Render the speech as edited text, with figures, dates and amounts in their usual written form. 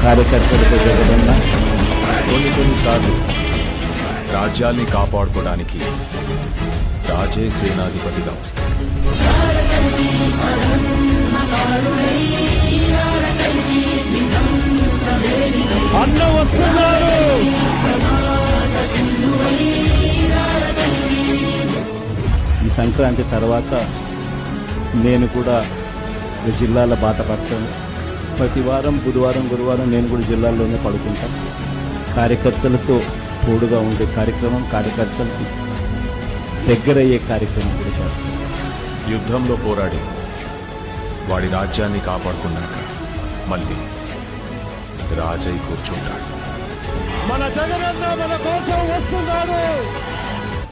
కార్యకర్తలతో జగనన్న కొన్నిసార్లు రాజ్యాల్ని కాపాడుకోవడానికి రాజే సేనాధిపతిగా వస్తుంది. అన్న వస్తున్నారు. ఈ సంక్రాంతి తర్వాత నేను కూడా జిల్లాల బాట పడతాను. ప్రతి వారం బుధవారం గురువారం నేను కూడా జిల్లాల్లోనే పడుకుంటాను. కార్యకర్తలతో తోడుగా ఉండే కార్యక్రమం, కార్యకర్తలకు దగ్గరయ్యే కార్యక్రమం కూడా చేస్తాను. యుద్ధంలో పోరాడి వాడి రాజ్యాన్ని కాపాడుకున్నాక మళ్ళీ రాజై కూర్చుంటాడు. మన జగనన్న మన కోసం వస్తున్నాడు.